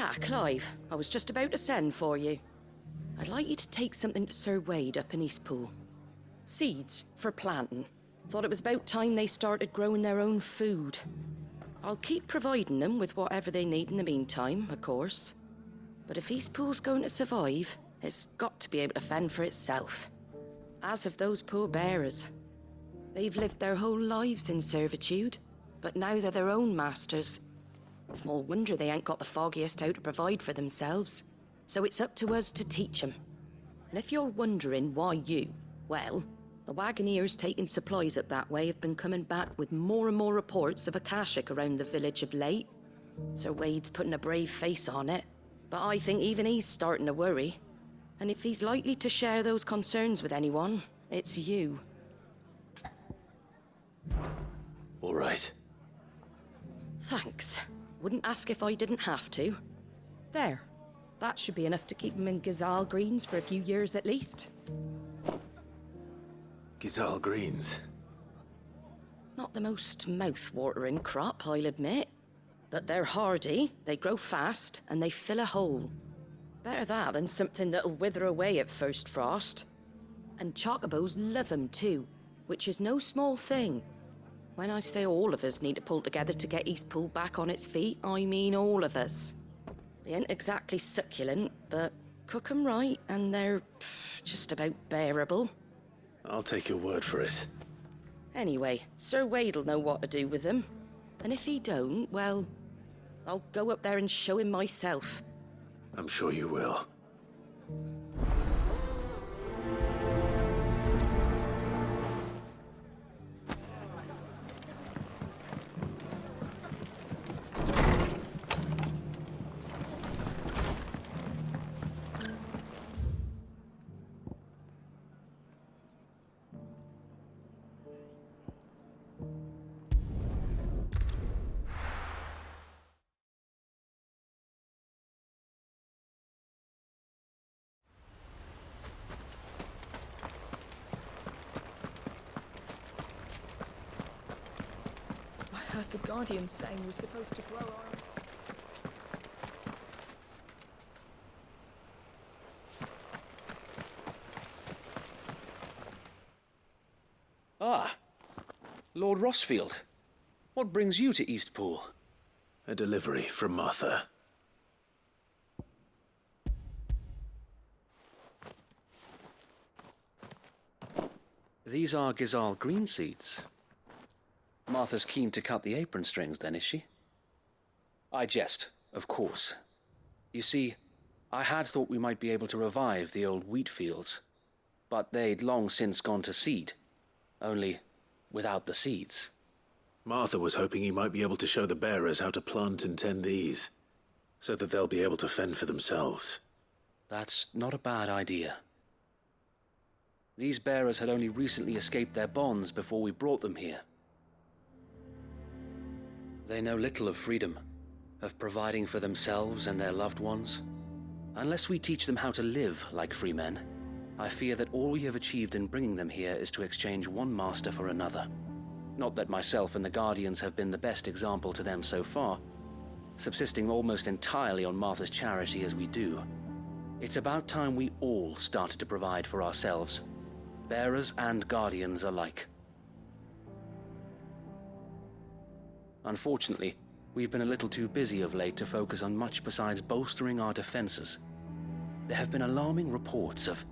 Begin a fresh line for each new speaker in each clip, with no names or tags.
Ah, Clive, I was just about to send for you. I'd like you to take something to Sir Wade up in Eastpool. Seeds for planting. Thought it was about time they started growing their own food. I'll keep providing them with whatever they need in the meantime, of course. But if Eastpool's going to survive, it's got to be able to fend for itself. As of those poor bearers. They've lived their whole lives in servitude, but now they're their own masters. Small wonder they ain't got the foggiest how to provide for themselves. So it's up to us to teach them. And if you're wondering why you, well, the Wagoneers taking supplies up that way have been coming back with more and more reports of Akashic around the village of late. Sir Wade's putting a brave face on it, but I think even he's starting to worry. And if he's likely to share those concerns with anyone, it's you.
All right.
Thanks. Wouldn't ask if I didn't have to. There. That should be enough to keep him in Gazal Greens for a few years at least.
Gazal Greens.
Not the most mouth-watering crop, I'll admit. But they're hardy, they grow fast, and they fill a hole. Better that than something that'll wither away at first frost. And chocobos love 'em too, which is no small thing. When I say all of us need to pull together to get Eastpool back on its feet, I mean all of us. They ain't exactly succulent, but cook 'em right and they're just about bearable.
I'll take your word for it.
Anyway, Sir Wade'll know what to do with them. And if he don't, well, I'll go up there and show him myself.
I'm sure you will.
I heard the Guardian saying we're supposed to grow our...
Ah, Lord Rossfield. What brings you to Eastpool?
A delivery from Martha.
These are Gazal green seeds. Martha's keen to cut the apron strings then, is she? I jest, of course. You see, I had thought we might be able to revive the old wheat fields, but they'd long since gone to seed, only without the seeds.
Martha was hoping he might be able to show the bearers how to plant and tend these, so that they'll be able to fend for themselves.
That's not a bad idea. These bearers had only recently escaped their bonds before we brought them here. They know little of freedom, of providing for themselves and their loved ones. Unless we teach them how to live like free men, I fear that all we have achieved in bringing them here is to exchange one master for another. Not that myself and the Guardians have been the best example to them so far, subsisting almost entirely on Martha's charity as we do. It's about time we all started to provide for ourselves, bearers and Guardians alike. Unfortunately, we've been a little too busy of late to focus on much besides bolstering our defenses. There have been alarming reports of...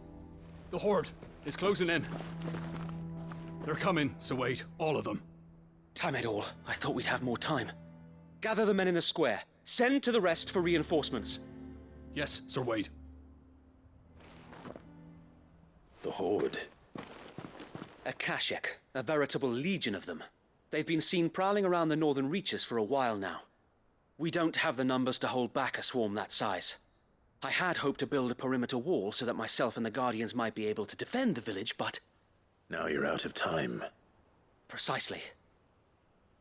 The Horde is closing in. They're coming, so wait, all of them.
Damn it all, I thought we'd have more time. Gather the men in the square. Send to the rest for reinforcements.
Yes, Sir Wade.
The Horde.
Akashic, a veritable legion of them. They've been seen prowling around the northern reaches for a while now. We don't have the numbers to hold back a swarm that size. I had hoped to build a perimeter wall so that myself and the Guardians might be able to defend the village, but...
Now you're out of time.
Precisely.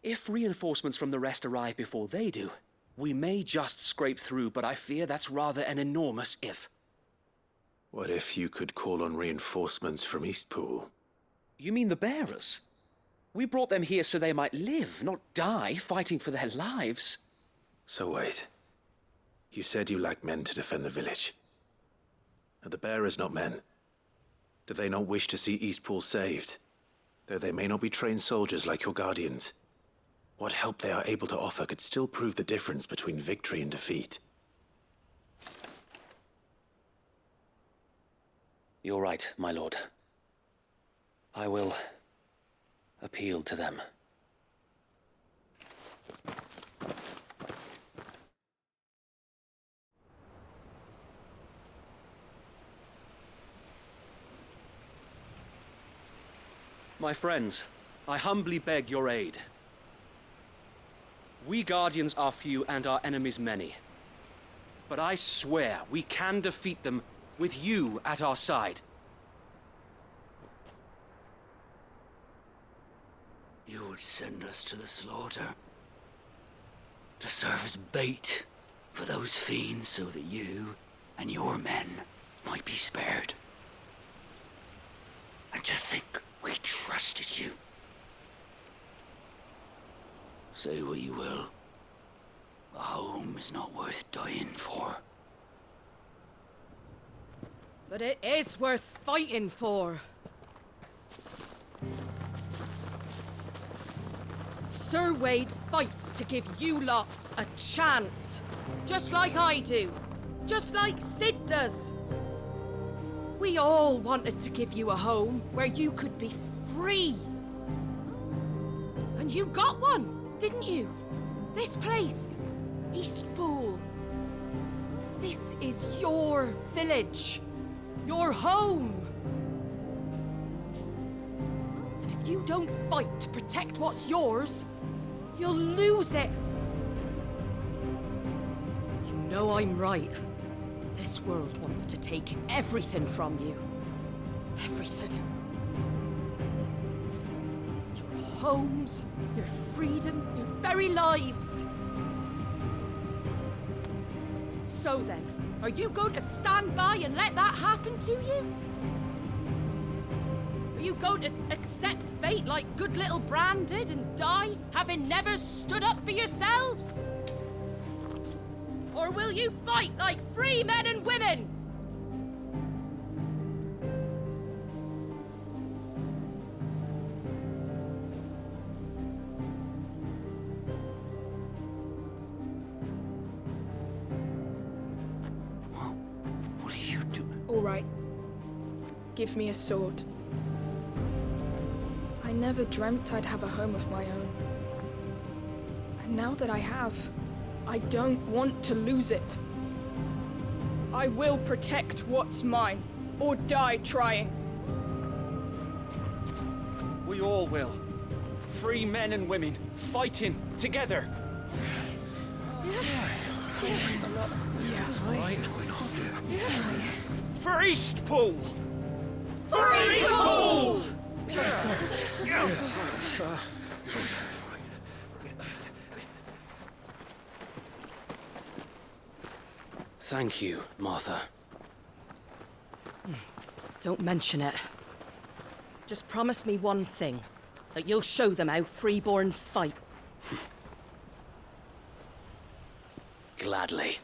If reinforcements from the rest arrive before they do, we may just scrape through, but I fear that's rather an enormous if.
What if you could call on reinforcements from Eastpool?
You mean the bearers? We brought them here so they might live, not die, fighting for their lives.
So wait. You said you lack men to defend the village. Are the bearers not men? Do they not wish to see Eastpool saved? Though they may not be trained soldiers like your guardians, what help they are able to offer could still prove the difference between victory and defeat.
You're right, my lord. I will appeal to them. My friends, I humbly beg your aid. We Guardians are few and our enemies many. But I swear we can defeat them with you at our side.
You would send us to the slaughter, to serve as bait for those fiends so that you and your men might be spared. And to think we trusted you. Say what you will, a home is not worth dying for.
But it is worth fighting for. Sir Wade fights to give you lot a chance. Just like I do. Just like Sid does. We all wanted to give you a home where you could be free. And you got one, didn't you? This place, Eastpool. This is your village. Your home. And if you don't fight to protect what's yours, you'll lose it. You know I'm right. This world wants to take everything from you. Everything. Your homes, your freedom, your very lives. So then, are you going to stand by and let that happen to you? Are you going to accept fate like good little Bran did and die, having never stood up for yourselves? Or will you fight like free men and women?
What are you doing?
All right. Give me a sword. I never dreamt I'd have a home of my own. And now that I have, I don't want to lose it. I will protect what's mine, or die trying.
We all will. Free men and women, fighting together. For Eastpool! For Eastpool!
Thank you, Martha.
Don't mention it. Just promise me one thing. That you'll show them how freeborn fight.
Gladly.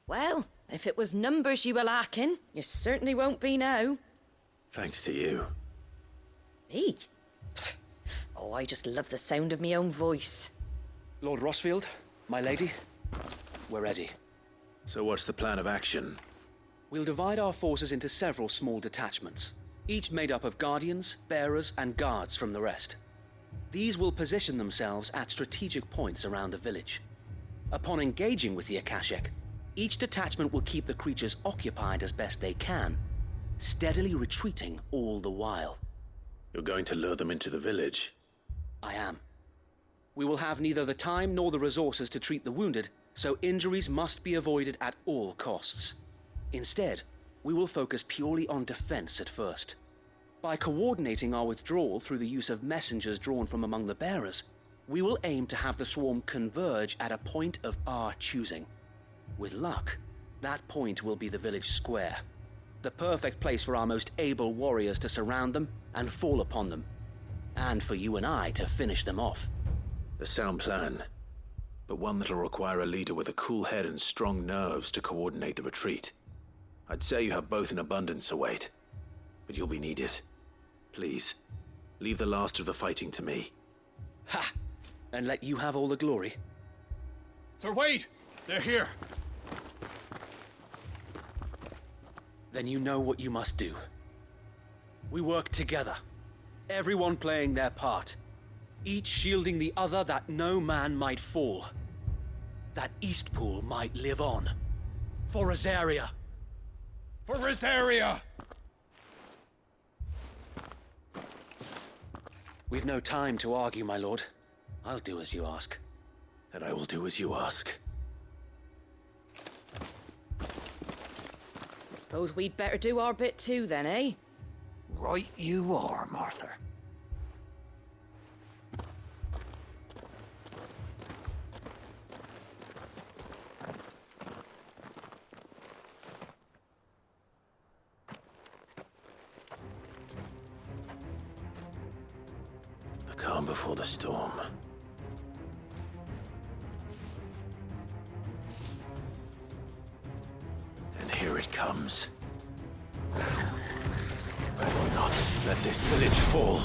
Well, if it was numbers you were lacking, you certainly won't be now.
Thanks to you.
Me? Oh, I just love the sound of my own voice.
Lord Rossfield, my lady, we're ready.
So what's the plan of action?
We'll divide our forces into several small detachments, each made up of guardians, bearers, and guards from the rest. These will position themselves at strategic points around the village. Upon engaging with the Akashic, each detachment will keep the creatures occupied as best they can, steadily retreating all the while.
You're going to lure them into the village?
I am. We will have neither the time nor the resources to treat the wounded, so injuries must be avoided at all costs. Instead, we will focus purely on defense at first. By coordinating our withdrawal through the use of messengers drawn from among the bearers, we will aim to have the swarm converge at a point of our choosing. With luck, that point will be the village square. The perfect place for our most able warriors to surround them and fall upon them. And for you and I to finish them off.
A sound plan, but one that'll require a leader with a cool head and strong nerves to coordinate the retreat. I'd say you have both in abundance, Sir Wade, but you'll be needed. Please, leave the last of the fighting to me.
Ha! And let you have all the glory?
Sir Wade! They're here!
Then you know what you must do. We work together, everyone playing their part, each shielding the other that no man might fall, that Eastpool might live on. For Rosaria!
For Rosaria!
We've no time to argue, my lord. I'll do as you ask.
And I will do as you ask.
Suppose we'd better do our bit too then, eh?
Right you are, Martha.
The calm before the storm. And here it comes. I will not let this village fall.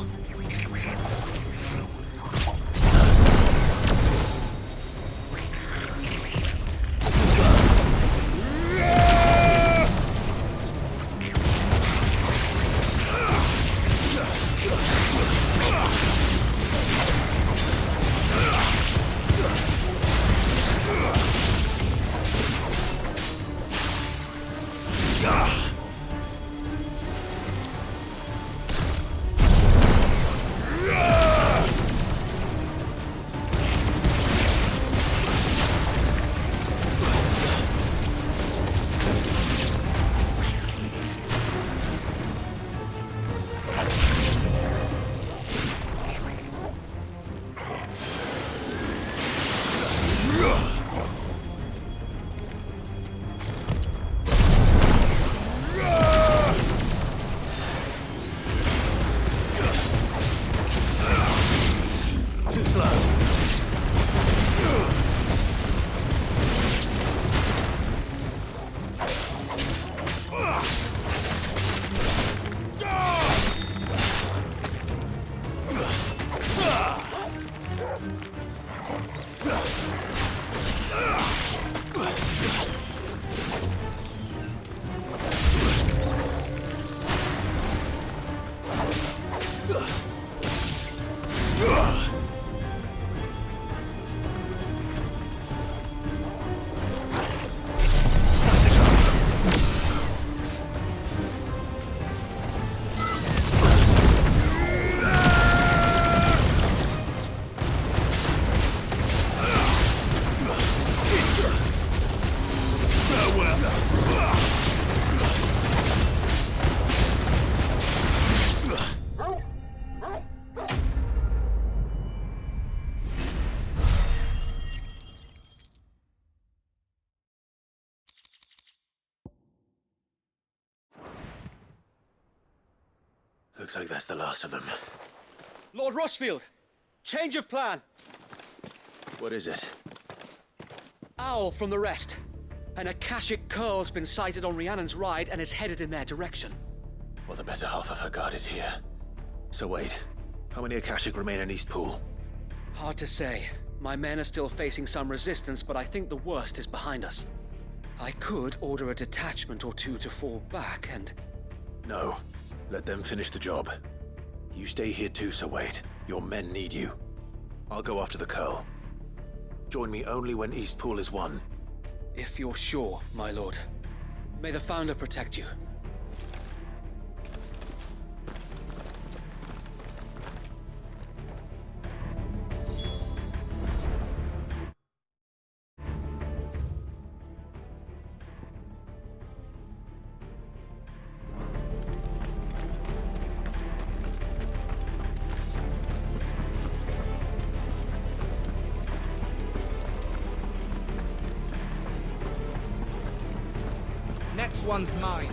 Looks like that's the last of them.
Lord Rossfield! Change of plan!
What is it?
Owl from the rest. An Akashic curl's been sighted on Rhiannon's ride and is headed in their direction.
Well, the better half of her guard is here. So wait, how many Akashic remain in Eastpool?
Hard to say. My men are still facing some resistance, but I think the worst is behind us. I could order a detachment or two to fall back and...
No. Let them finish the job. You stay here too, Sir Wade. Your men need you. I'll go after the Curl. Join me only when Eastpool is won.
If you're sure, my lord. May the Founder protect you.
Next one's mine.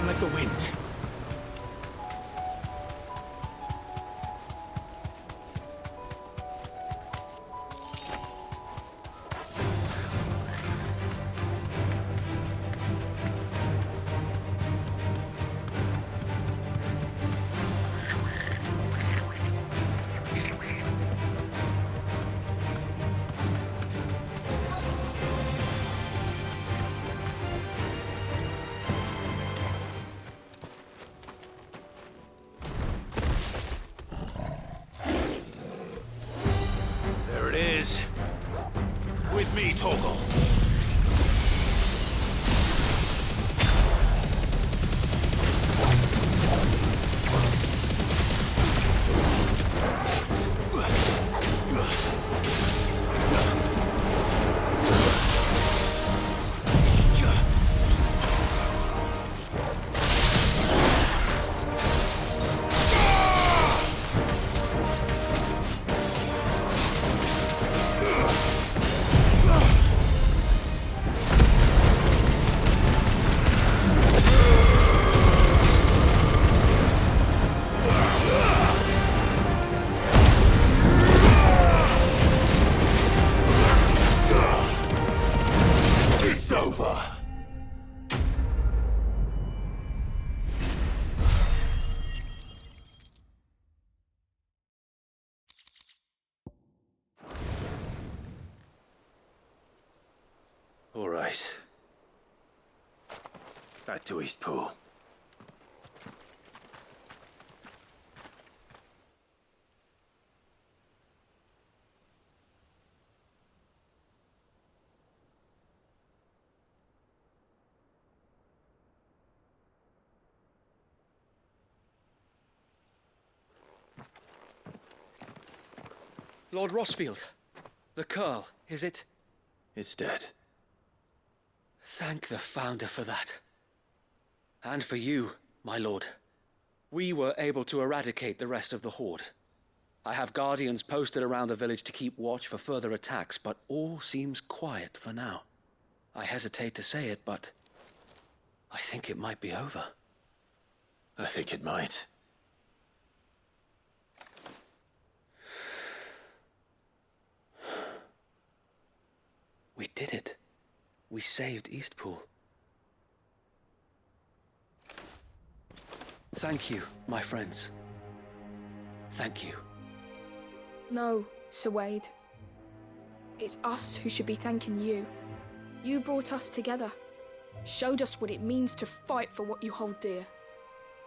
run like the wind. With me, Torgal. All right. Back to Eastpool.
Lord Rossfield, the Curl, is it?
It's dead.
Thank the Founder for that. And for you, my lord. We were able to eradicate the rest of the Horde. I have guardians posted around the village to keep watch for further attacks, but all seems quiet for now. I hesitate to say it, but I think it might be over.
I think it might.
We did it. We saved Eastpool. Thank you, my friends. Thank you.
No, Sir Wade. It's us who should be thanking you. You brought us together. Showed us what it means to fight for what you hold dear.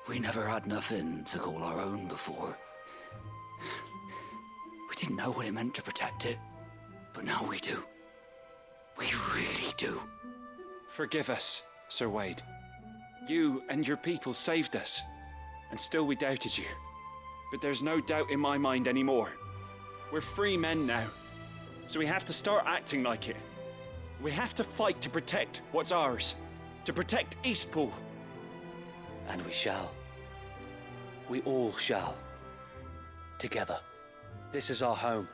We never had nothing to call our own before. We didn't know what it meant to protect it, but now we do. We really do.
Forgive us, Sir Wade. You and your people saved us, and still we doubted you. But there's no doubt in my mind anymore. We're free men now, so we have to start acting like it. We have to fight to protect what's ours, to protect Eastpool.
And we shall. We all shall. Together. This is our home.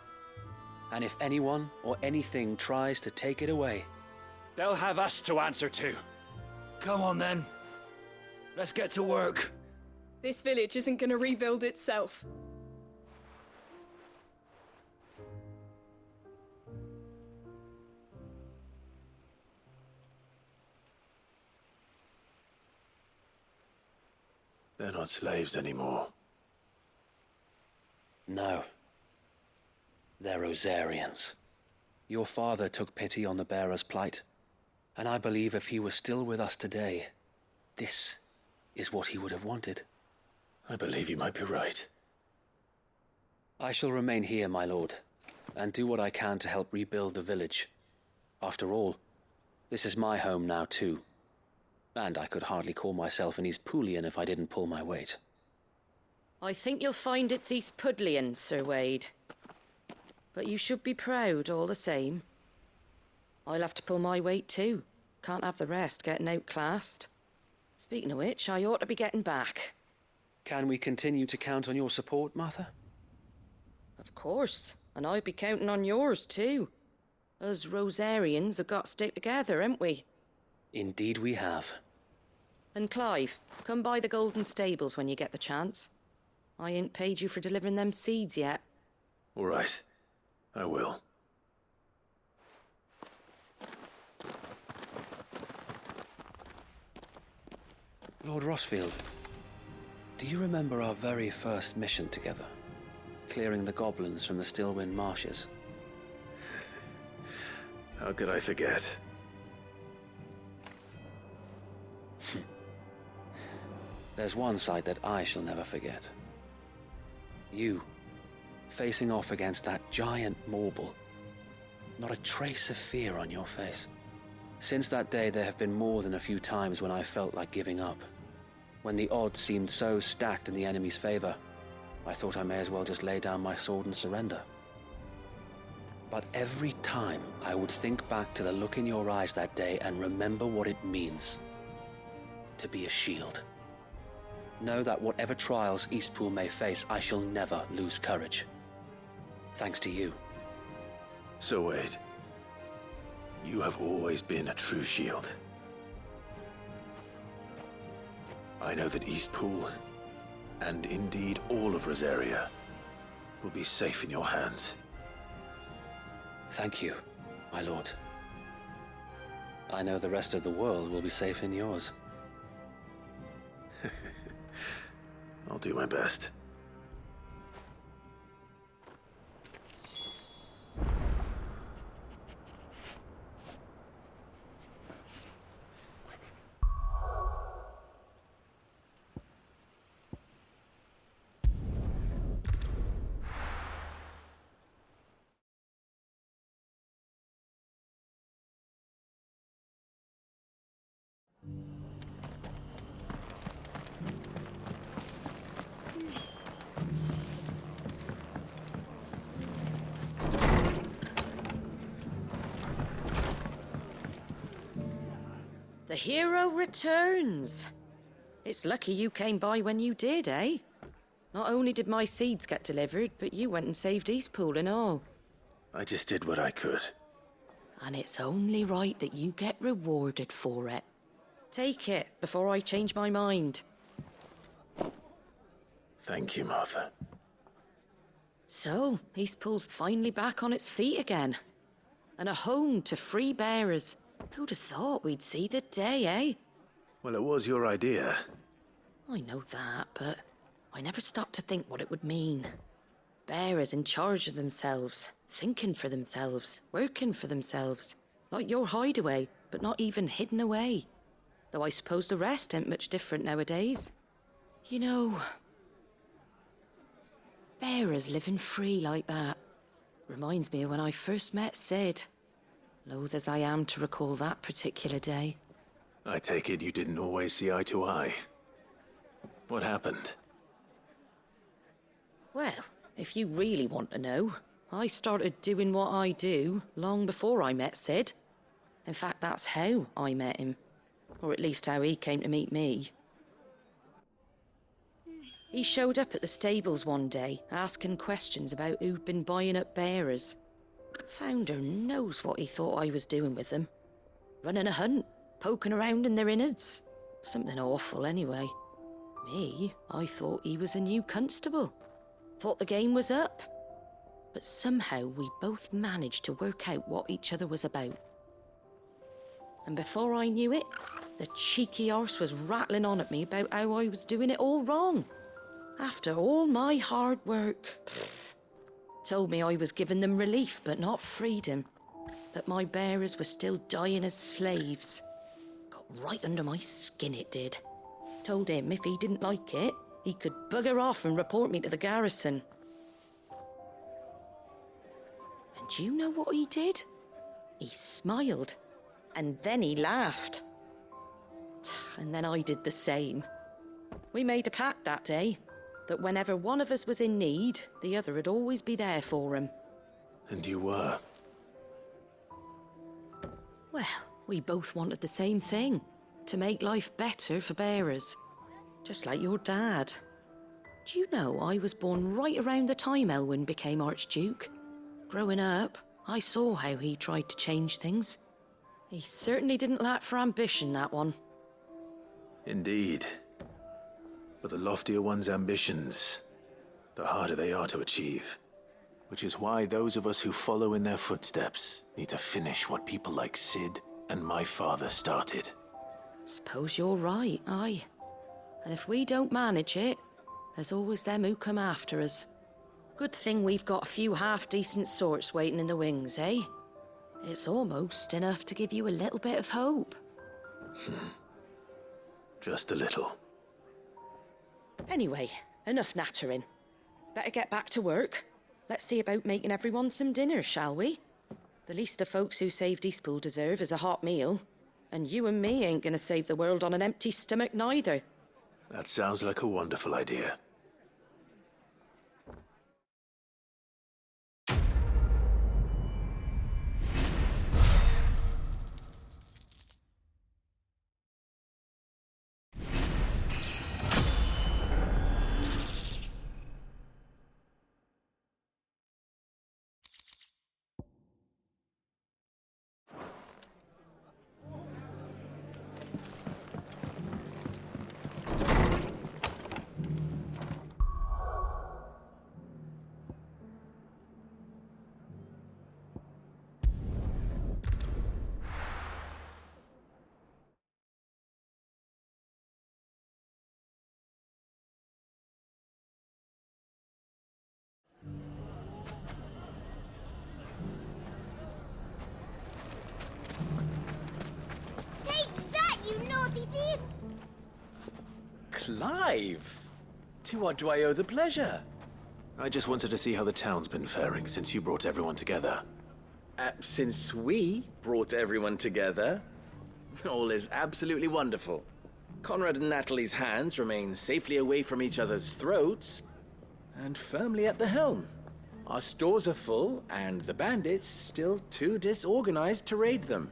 And if anyone or anything tries to take it away,
they'll have us to answer to.
Come on then. Let's get to work.
This village isn't gonna rebuild itself.
They're not slaves anymore.
no. They're Rosarians. Your father took pity on the bearer's plight, and I believe if he were still with us today, this is what he would have wanted.
I believe you might be right.
I shall remain here, my lord, and do what I can to help rebuild the village. After all, this is my home now too, and I could hardly call myself an Eastpoolian if I didn't pull my weight.
I think you'll find it's Eastpudlian, Sir Wade. But you should be proud all the same. I'll have to pull my weight too. Can't have the rest getting outclassed. Speaking of which, I ought to be getting back.
Can we continue to count on your support, Martha?
Of course, and I'll be counting on yours too. Us Rosarians have got to stick together, haven't we?
Indeed we have.
And Clive, come by the Golden Stables when you get the chance. I ain't paid you for delivering them seeds yet.
All right. I will.
Lord Rossfield, do you remember our very first mission together? Clearing the goblins from the Stillwind marshes?
How could I forget?
There's one sight that I shall never forget. You, facing off against that giant Morble. Not a trace of fear on your face. Since that day, there have been more than a few times when I felt like giving up. When the odds seemed so stacked in the enemy's favor, I thought I may as well just lay down my sword and surrender. But every time I would think back to the look in your eyes that day and remember what it means to be a shield. Know that whatever trials Eastpool may face, I shall never lose courage. Thanks to you.
So Wade, you have always been a true shield. I know that Eastpool, and indeed all of Rosaria, will be safe in your hands.
Thank you, my lord. I know the rest of the world will be safe in yours.
I'll do my best.
The hero returns. It's lucky you came by when you did, eh? Not only did my seeds get delivered, but you went and saved Eastpool and all.
I just did what I could.
And it's only right that you get rewarded for it. Take it before I change my mind.
Thank you, Martha.
So, Eastpool's finally back on its feet again. And a home to free bearers. Who'd have thought we'd see the day, eh?
Well, it was your idea.
I know that, but I never stopped to think what it would mean. Bearers in charge of themselves, thinking for themselves, working for themselves. Like your hideaway, but not even hidden away. Though I suppose the rest ain't much different nowadays. You know, bearers living free like that reminds me of when I first met Sid. Loath as I am to recall that particular day.
I take it you didn't always see eye to eye. What happened?
Well, if you really want to know, I started doing what I do long before I met Sid. In fact, that's how I met him. Or at least how he came to meet me. He showed up at the stables one day, asking questions about who'd been buying up bearers. Founder knows what he thought I was doing with them. Running a hunt, poking around in their innards. Something awful anyway. Me, I thought he was a new constable. Thought the game was up. But somehow we both managed to work out what each other was about. And before I knew it, the cheeky arse was rattling on at me about how I was doing it all wrong. After all my hard work. Told me I was giving them relief, but not freedom. That my bearers were still dying as slaves. Got right under my skin, it did. Told him if he didn't like it, he could bugger off and report me to the garrison. And do you know what he did? He smiled. And then he laughed. And then I did the same. We made a pact that day. That whenever one of us was in need, the other would always be there for him.
And you were?
Well, we both wanted the same thing. To make life better for bearers. Just like your dad. Do you know I was born right around the time Elwyn became Archduke? Growing up, I saw how he tried to change things. He certainly didn't lack for ambition, that one.
Indeed. But the loftier one's ambitions, the harder they are to achieve. Which is why those of us who follow in their footsteps need to finish what people like Sid and my father started.
Suppose you're right, aye. And if we don't manage it, there's always them who come after us. Good thing we've got a few half-decent sorts waiting in the wings, eh? It's almost enough to give you a little bit of hope.
Just a little.
Anyway, enough nattering. Better get back to work. Let's see about making everyone some dinner, shall we? The least the folks who saved Eastpool deserve is a hot meal. And you and me ain't gonna save the world on an empty stomach neither.
That sounds like a wonderful idea.
Clive! To what do I owe the pleasure?
I just wanted to see how the town's been faring since you brought everyone together.
Since we brought everyone together, all is absolutely wonderful. Conrad and Natalie's hands remain safely away from each other's throats and firmly at the helm. Our stores are full, and the bandits still too disorganized to raid them.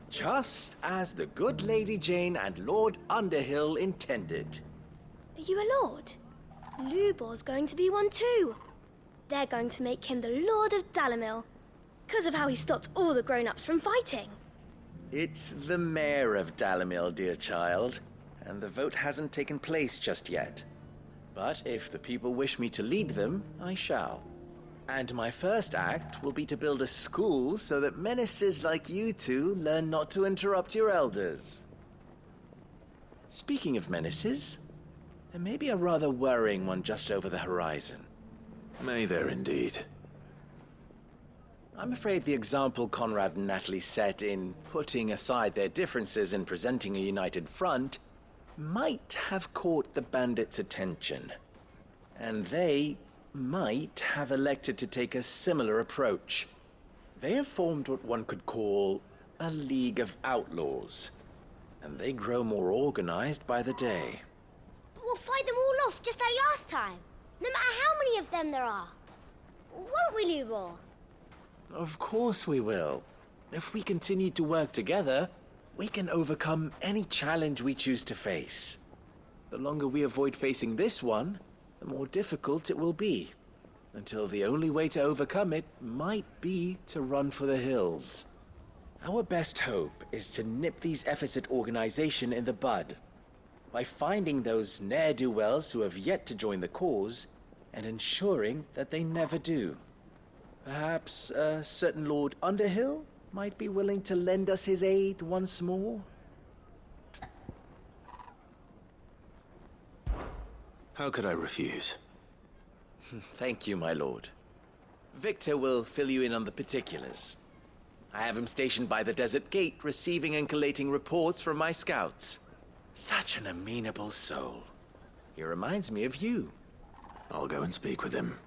Just as the good Lady Jane and Lord Underhill intended.
Are you a lord? Lubor's going to be one too. They're going to make him the Lord of Dalimil, because of how he stopped all the grown-ups from fighting.
It's the mayor of Dalimil, dear child, and the vote hasn't taken place just yet. But if the people wish me to lead them, I shall. And my first act will be to build a school so that menaces like you two learn not to interrupt your elders. Speaking of menaces, there may be a rather worrying one just over the horizon.
May there indeed.
I'm afraid the example Conrad and Natalie set in putting aside their differences and presenting a united front might have caught the bandits' attention. And they might have elected to take a similar approach. They have formed what one could call a League of Outlaws, and they grow more organized by the day.
But we'll fight them all off just like last time, no matter how many of them there are. Won't we, Lubor?
Of course we will. If we continue to work together, we can overcome any challenge we choose to face. The longer we avoid facing this one, the more difficult it will be, until the only way to overcome it might be to run for the hills. Our best hope is to nip these efforts at organization in the bud, by finding those ne'er-do-wells who have yet to join the cause, and ensuring that they never do. Perhaps a certain Lord Underhill might be willing to lend us his aid once more?
How could I refuse?
Thank you, my lord. Victor will fill you in on the particulars. I have him stationed by the desert gate, receiving and collating reports from my scouts. Such an amenable soul. He reminds me of you.
I'll go and speak with him.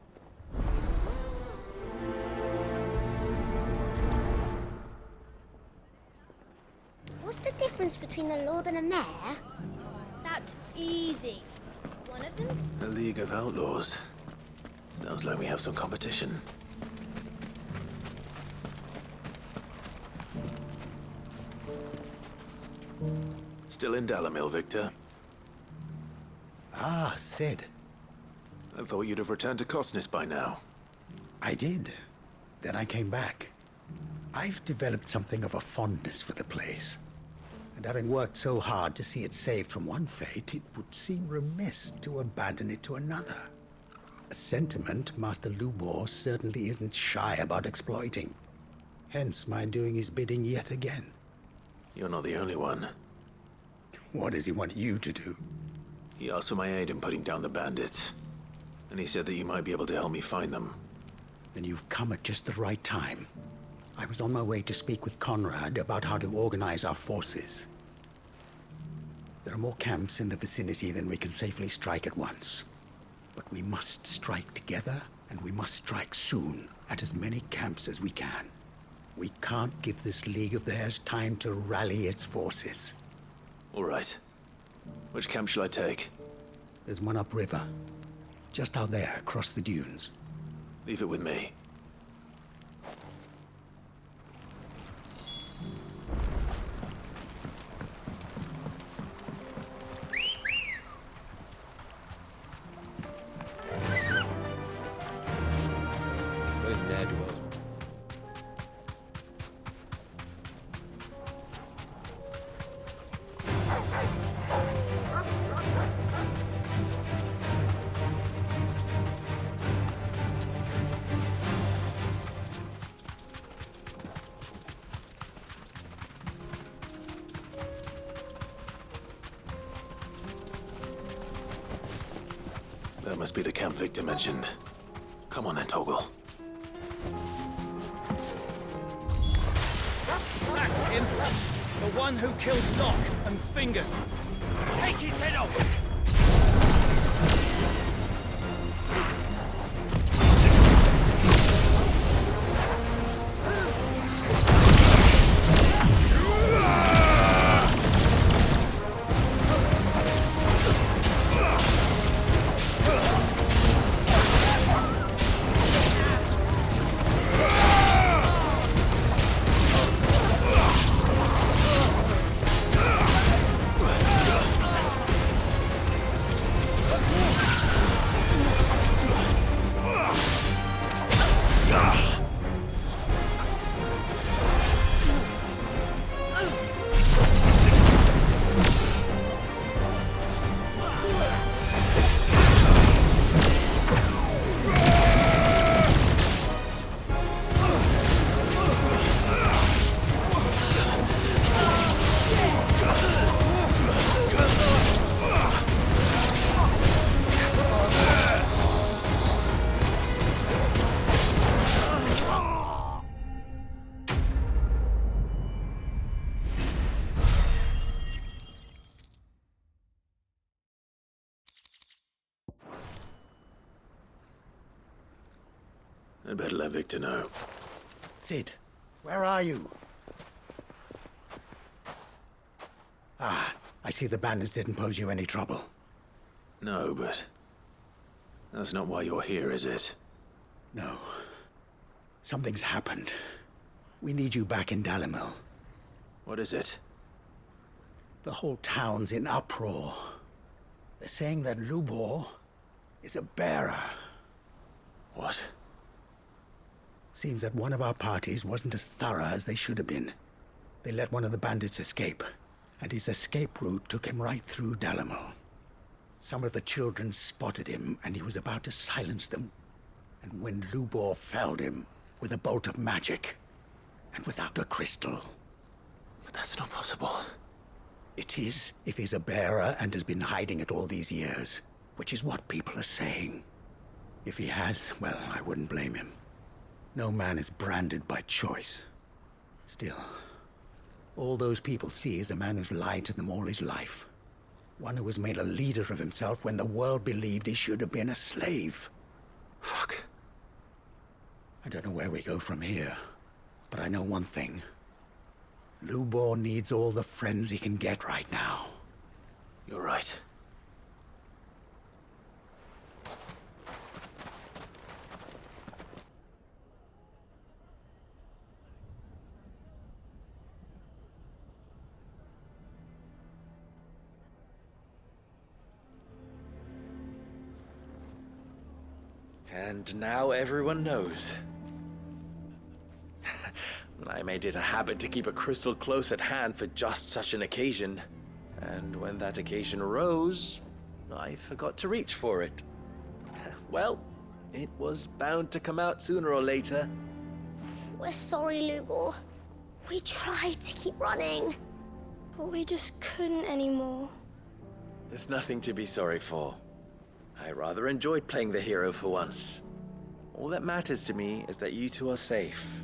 What's the difference between a lord and a mayor?
That's easy. One of them's...
A League of Outlaws. Sounds like we have some competition. Still in Dalimil, Victor?
Ah, Sid.
I thought you'd have returned to Cosnis by now.
I did. Then I came back. I've developed something of a fondness for the place. And having worked so hard to see it saved from one fate, it would seem remiss to abandon it to another. A sentiment Master Lubor certainly isn't shy about exploiting. Hence my doing his bidding yet again.
You're not the only one.
What does he want you to do?
He asked for my aid in putting down the bandits. And he said that you might be able to help me find them.
Then you've come at just the right time. I was on my way to speak with Conrad about how to organize our forces. There are more camps in the vicinity than we can safely strike at once. But we must strike together, and we must strike soon at as many camps as we can. We can't give this league of theirs time to rally its forces.
All right. Which camp shall I take?
There's one upriver. Just out there, across the dunes.
Leave it with me. That must be the camp Victor mentioned. Come on then, Toggle.
That's him! The one who killed Locke and Fingers! Take his head off!
I'd better let Victor know.
Sid, where are you? Ah, I see the bandits didn't pose you any trouble.
No, but that's not why you're here, is it?
No. Something's happened. We need you back in Dalimil.
What is it?
The whole town's in uproar. They're saying that Lubor is a bearer.
What?
Seems that one of our parties wasn't as thorough as they should have been. They let one of the bandits escape, and his escape route took him right through Dalimil. Some of the children spotted him, and he was about to silence them. And when Lubor felled him with a bolt of magic, and without a crystal.
But that's not possible.
It is, if he's a bearer and has been hiding it all these years, which is what people are saying. If he has, well, I wouldn't blame him. No man is branded by choice. Still, all those people see is a man who's lied to them all his life. One who was made a leader of himself when the world believed he should have been a slave.
Fuck.
I don't know where we go from here, but I know one thing. Lubor needs all the friends he can get right now.
You're right.
And now everyone knows. I made it a habit to keep a crystal close at hand for just such an occasion. And when that occasion arose, I forgot to reach for it. Well, it was bound to come out sooner or later.
We're sorry, Lubor. We tried to keep running.
But we just couldn't anymore.
There's nothing to be sorry for. I rather enjoyed playing the hero for once. All that matters to me is that you two are safe.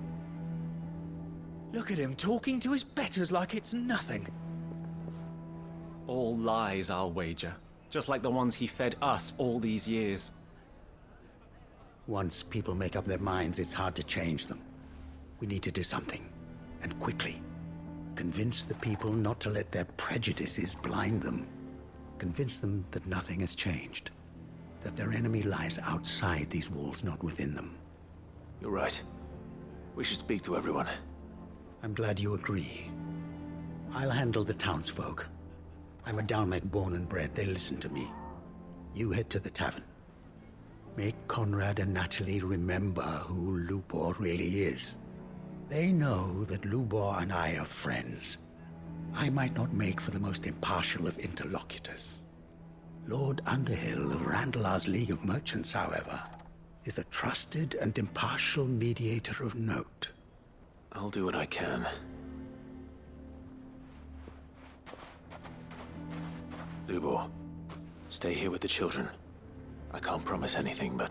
Look at him talking to his betters like it's nothing.
All lies, I'll wager. Just like the ones he fed us all these years.
Once people make up their minds, it's hard to change them. We need to do something, and quickly. Convince the people not to let their prejudices blind them. Convince them that nothing has changed. That their enemy lies outside these walls, not within them.
You're right. We should speak to everyone.
I'm glad you agree. I'll handle the townsfolk. I'm a Dalmec born and bred. They listen to me. You head to the tavern. Make Conrad and Natalie remember who Lubor really is. They know that Lubor and I are friends. I might not make for the most impartial of interlocutors. Lord Underhill of Randalar's League of Merchants, however, is a trusted and impartial mediator of note.
I'll do what I can. Lubor, stay here with the children. I can't promise anything, but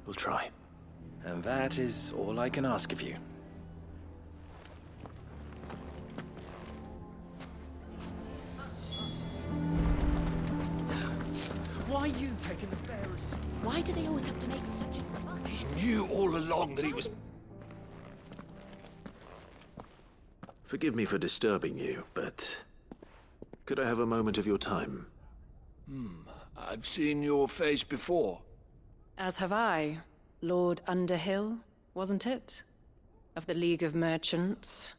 we'll try.
And that is all I can ask of you.
Why are you taking the bearers?
Why do they always have to make such a...
He knew all along that he was...
Forgive me for disturbing you, but could I have a moment of your time?
I've seen your face before.
As have I. Lord Underhill, wasn't it? Of the League of Merchants.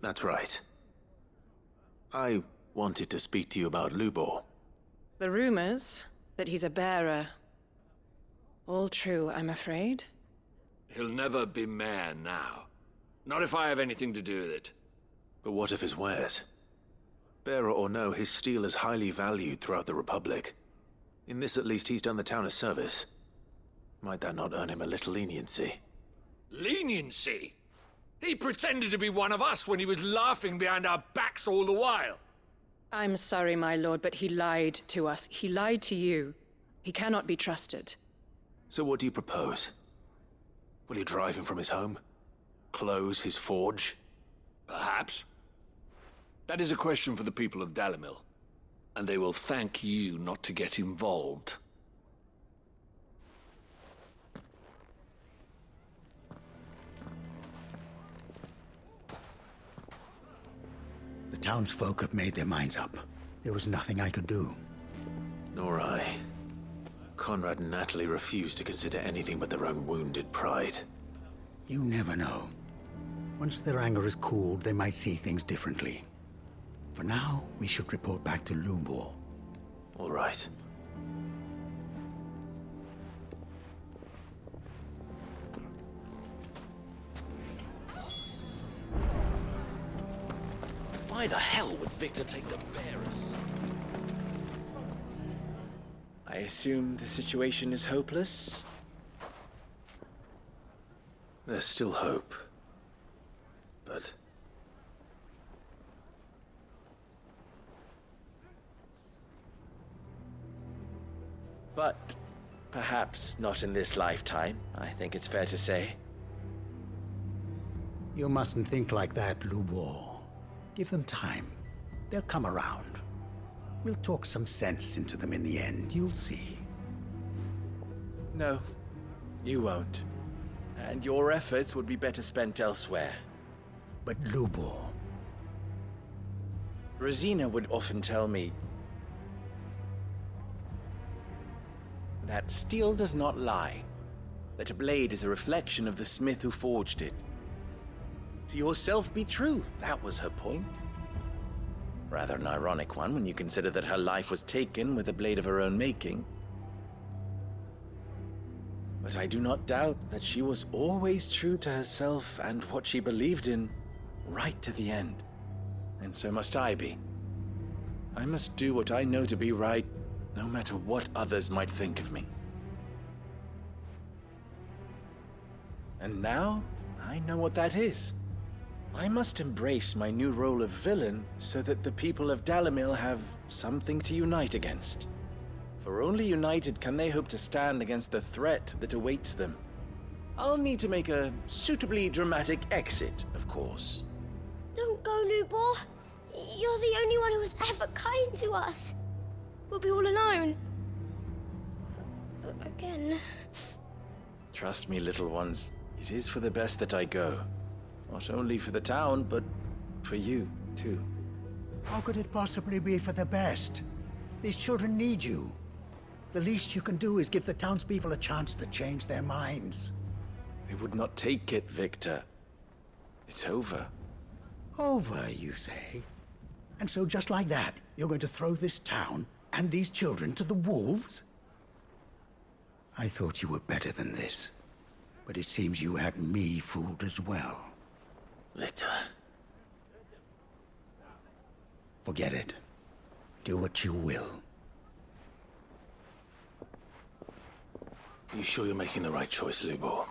That's right. I wanted to speak to you about Lubor.
The rumors that he's a bearer. All true, I'm afraid.
He'll never be mayor now. Not if I have anything to do with it.
But what of his wares? Bearer or no, his steel is highly valued throughout the Republic. In this, at least, he's done the town a service. Might that not earn him a little leniency?
Leniency? He pretended to be one of us when he was laughing behind our backs all the while.
I'm sorry, my lord, but he lied to us. He lied to you. He cannot be trusted.
So what do you propose? Will you drive him from his home? Close his forge?
Perhaps. That is a question for the people of Dalimil. And they will thank you not to get involved.
The townsfolk have made their minds up. There was nothing I could do.
Nor I. Conrad and Natalie refused to consider anything but their own wounded pride.
You never know. Once their anger is cooled, they might see things differently. For now, we should report back to Lubor.
All right.
Why the hell would Victor take the bearers? I assume the situation is hopeless?
There's still hope. But...
But perhaps not in this lifetime, I think it's fair to say.
You mustn't think like that, Lubor. Give them time. They'll come around. We'll talk some sense into them in the end, you'll see.
No, you won't. And your efforts would be better spent elsewhere.
But Lubor...
Rosina would often tell me that steel does not lie, that a blade is a reflection of the smith who forged it. To yourself be true, that was her point. Rather an ironic one when you consider that her life was taken with a blade of her own making. But I do not doubt that she was always true to herself and what she believed in, right to the end. And so must I be. I must do what I know to be right, no matter what others might think of me. And now, I know what that is. I must embrace my new role of villain so that the people of Dalimil have something to unite against. For only united can they hope to stand against the threat that awaits them. I'll need to make a suitably dramatic exit, of course.
Don't go, Lubor. You're the only one who was ever kind to us.
We'll be all alone. Again.
Trust me, little ones. It is for the best that I go. Not only for the town, but for you, too.
How could it possibly be for the best? These children need you. The least you can do is give the townspeople a chance to change their minds.
They would not take it, Victor. It's over.
Over, you say? And so just like that, you're going to throw this town and these children to the wolves? I thought you were better than this. But it seems you had me fooled as well.
Victor.
Forget it. Do what you will.
You sure you're making the right choice, Lubor?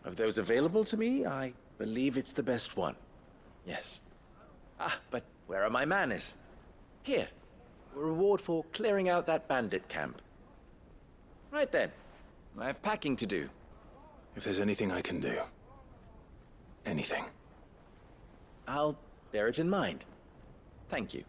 Of those available to me, I believe it's the best one. Yes. Ah, but where are my manners? Here. A reward for clearing out that bandit camp. Right then. I have packing to do.
If there's anything I can do. Anything.
I'll bear it in mind. Thank you.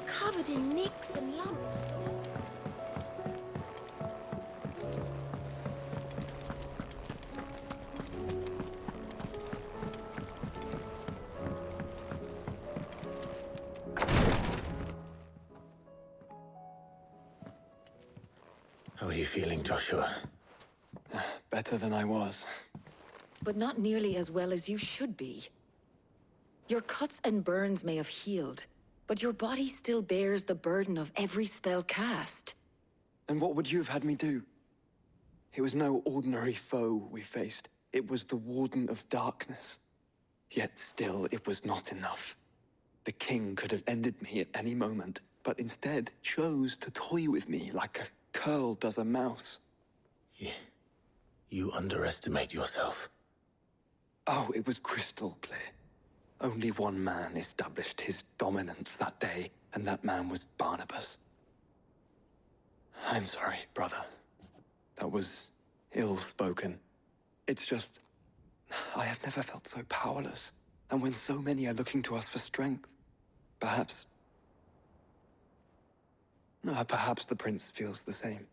Covered in nicks and lumps.
How are you feeling, Joshua?
Better than I was.
But not nearly as well as you should be. Your cuts and burns may have healed, but your body still bears the burden of every spell cast.
And what would you have had me do? It was no ordinary foe we faced. It was the Warden of Darkness. Yet still, it was not enough. The king could have ended me at any moment, but instead chose to toy with me like a curl does a mouse.
You underestimate yourself.
Oh, it was crystal clear. Only one man established his dominance that day, and that man was Barnabas. I'm sorry, brother. That was ill-spoken. It's just, I have never felt so powerless. And when so many are looking to us for strength, perhaps the prince feels the same.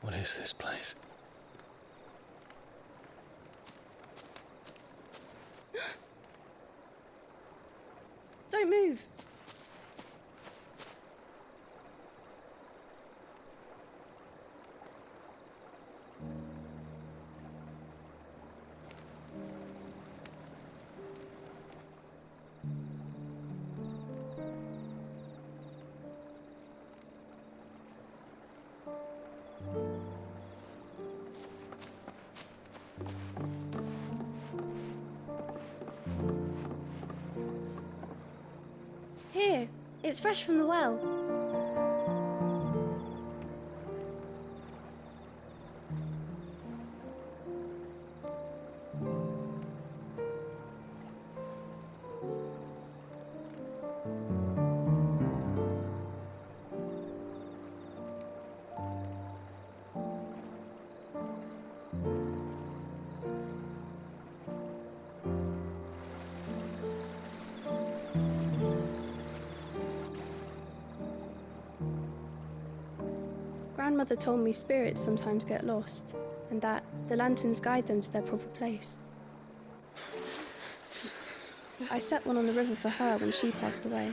What is this place?
Don't move. Here, it's fresh from the well. Grandmother told me spirits sometimes get lost, and that the lanterns guide them to their proper place. I set one on the river for her when she passed away.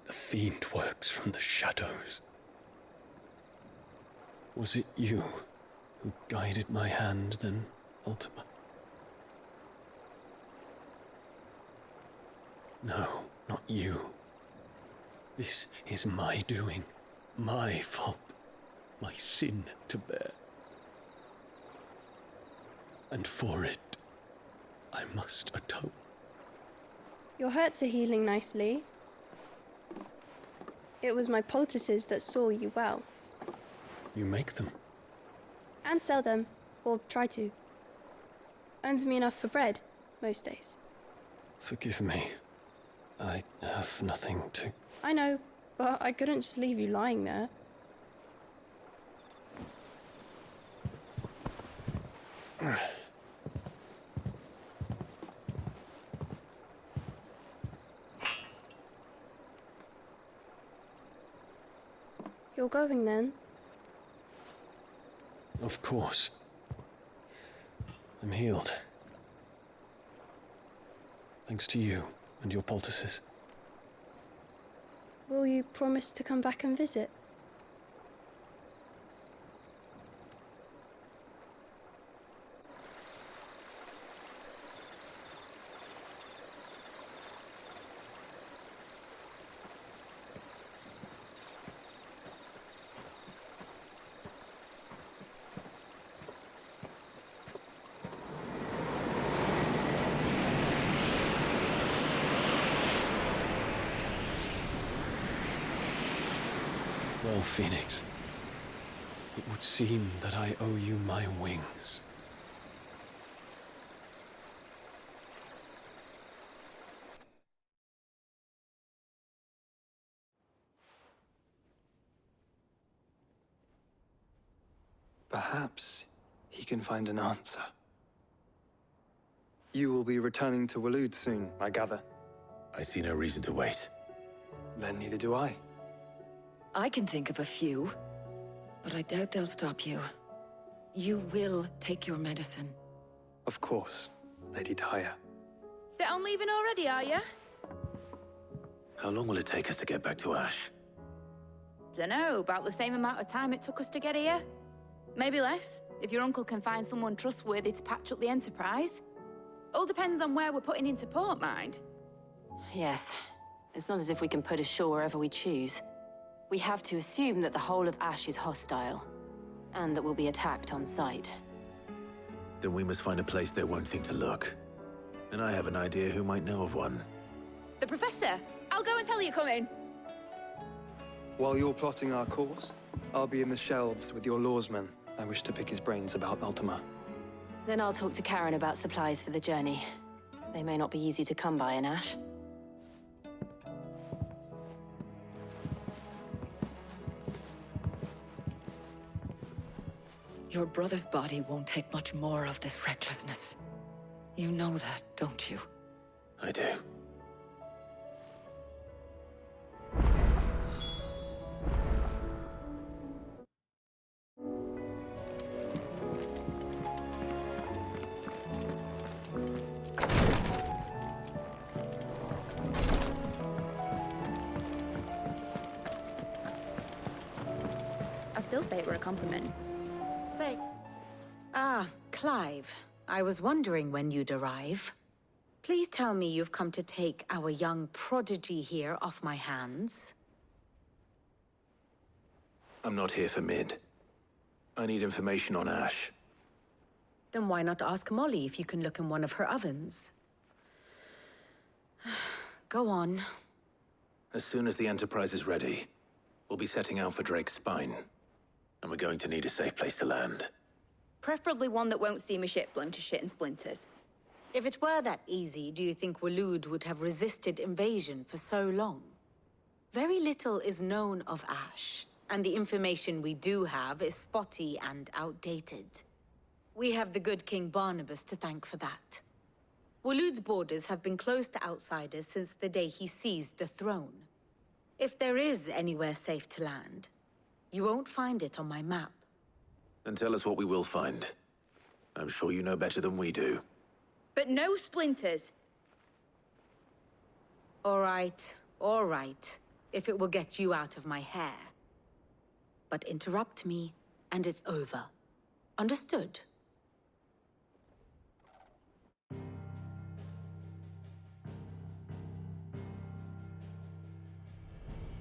The fiend works from the shadows. Was it you who guided my hand then, Ultima? No, not you. This is my doing, my fault, my sin to bear. And for it, I must atone.
Your hurts are healing nicely. It was my poultices that saw you well.
You make them?
And sell them, or try to. Earns me enough for bread, most days.
Forgive me. I have nothing to...
I know, but I couldn't just leave you lying there. You're going then?
Of course. I'm healed. Thanks to you and your poultices.
Will you promise to come back and visit?
Well, Phoenix, it would seem that I owe you my wings.
Perhaps he can find an answer. You will be returning to Waloed soon, I gather.
I see no reason to wait.
Then neither do I.
I can think of a few, but I doubt they'll stop you. You will take your medicine.
Of course, Lady Daya.
Set on leaving already, are you?
How long will it take us to get back to Ash?
Dunno, about the same amount of time it took us to get here. Maybe less, if your uncle can find someone trustworthy to patch up the Enterprise. All depends on where we're putting into port, mind.
Yes. It's not as if we can put ashore wherever we choose. We have to assume that the whole of Ash is hostile, and that we'll be attacked on sight.
Then we must find a place they won't think to look. And I have an idea who might know of one.
The Professor! I'll go and tell you come in.
While you're plotting our course, I'll be in the shelves with your lawsmen. I wish to pick his brains about Ultima.
Then I'll talk to Karen about supplies for the journey. They may not be easy to come by in Ash.
Your brother's body won't take much more of this recklessness. You know that, don't you?
I do.
I still say it were a compliment.
Say. Ah, Clive. I was wondering when you'd arrive. Please tell me you've come to take our young prodigy here off my hands.
I'm not here for Mid. I need information on Ash.
Then why not ask Molly if you can look in one of her ovens? Go on.
As soon as the Enterprise is ready, we'll be setting out for Drake's Spine. And we're going to need a safe place to land.
Preferably one that won't see my ship blown to shit and splinters.
If it were that easy, do you think Waloed would have resisted invasion for so long? Very little is known of Ash, and the information we do have is spotty and outdated. We have the good King Barnabas to thank for that. Waloed's borders have been closed to outsiders since the day he seized the throne. If there is anywhere safe to land, you won't find it on my map.
Then tell us what we will find. I'm sure you know better than we do.
But no splinters.
All right. If it will get you out of my hair. But interrupt me, and it's over. Understood?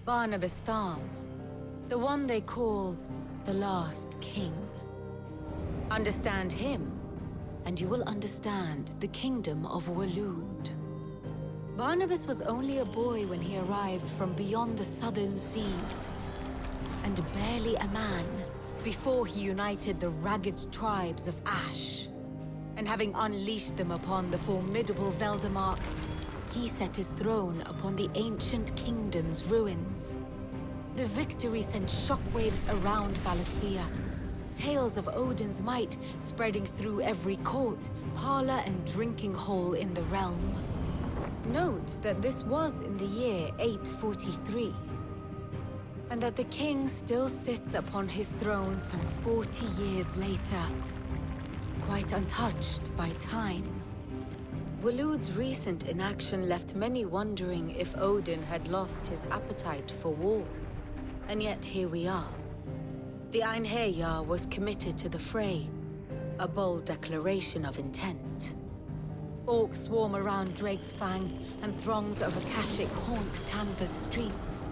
Barnabas Tharm. The one they call the Last King. Understand him, and you will understand the kingdom of Waloed. Barnabas was only a boy when he arrived from beyond the southern seas, and barely a man before he united the ragged tribes of Ash. And having unleashed them upon the formidable Veldamark, he set his throne upon the ancient kingdom's ruins. The victory sent shockwaves around Valisthea. Tales of Odin's might spreading through every court, parlor, and drinking hole in the realm. Note that this was in the year 843, and that the king still sits upon his throne some 40 years later, quite untouched by time. Waloed's recent inaction left many wondering if Odin had lost his appetite for war. And yet here we are. The Einherjar was committed to the fray, a bold declaration of intent. Orcs swarm around Drake's Fang, and throngs of Akashic haunt Canvas streets.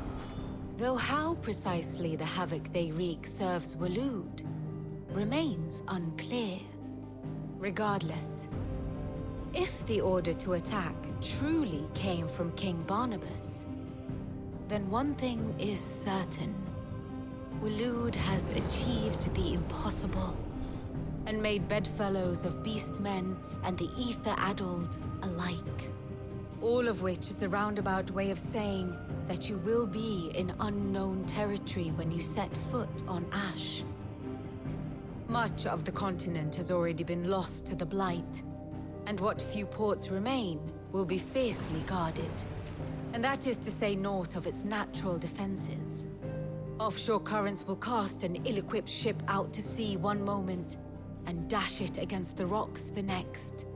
Though how precisely the havoc they wreak serves Waloed remains unclear. Regardless, if the order to attack truly came from King Barnabas, then one thing is certain. Waloed has achieved the impossible, and made bedfellows of beastmen and the ether-addled alike. All of which is a roundabout way of saying that you will be in unknown territory when you set foot on Ash. Much of the continent has already been lost to the Blight, and what few ports remain will be fiercely guarded. And that is to say naught of its natural defenses. Offshore currents will cast an ill-equipped ship out to sea one moment, and dash it against the rocks the next.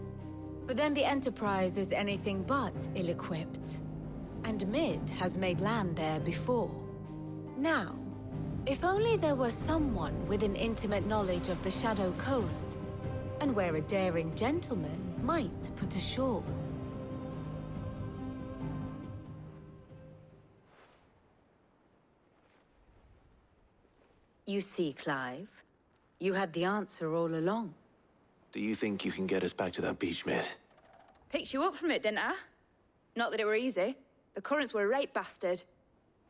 But then the Enterprise is anything but ill-equipped. And Mid has made land there before. Now, if only there were someone with an intimate knowledge of the Shadow Coast, and where a daring gentleman might put ashore. You see, Clive, you had the answer all along.
Do you think you can get us back to that beach, Mid?
Picked you up from it, didn't I? Not that it were easy. The currents were a right bastard.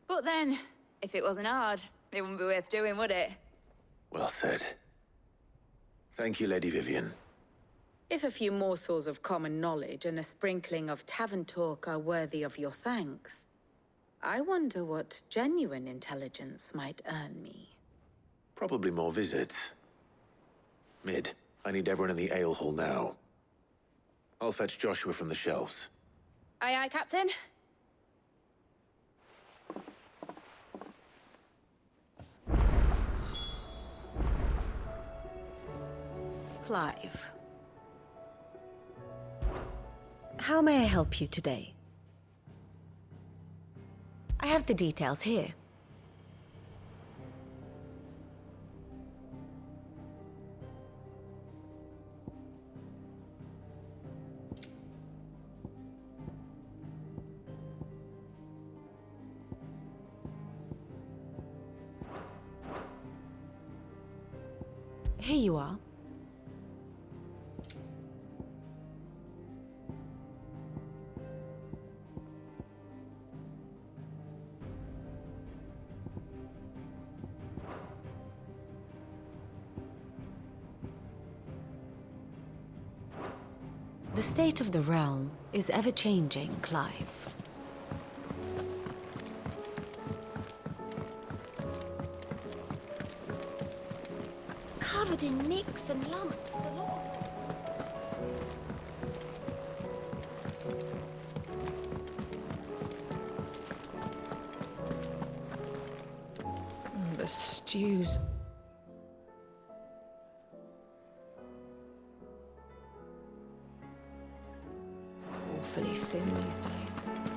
But then, if it wasn't hard, it wouldn't be worth doing, would it?
Well said. Thank you, Lady Vivian.
If a few morsels of common knowledge and a sprinkling of tavern talk are worthy of your thanks, I wonder what genuine intelligence might earn me.
Probably more visits. Mid, I need everyone in the ale hall now. I'll fetch Joshua from the shelves.
Aye, aye, Captain.
Clive. How may I help you today? I have the details here. Here you are. The state of the realm is ever-changing, Clive.
Covered in nicks and lumps, the lot.
The stews. Awfully thin these days.